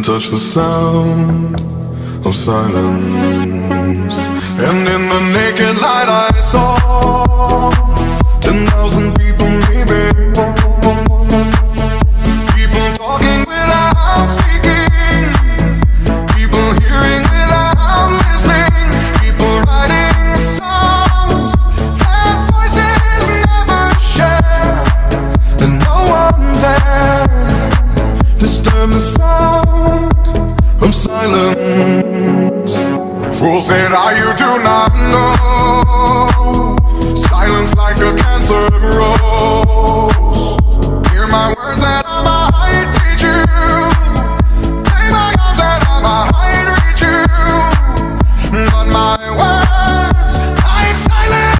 couldn't touch the sound of silence. And in the naked light I saw 10,000 people maybe, people talking without speaking, people hearing without listening, people writing songs that voices never share, and no one dared disturb the sound of silence. Fool said, you do not know. Silence like a cancer grows.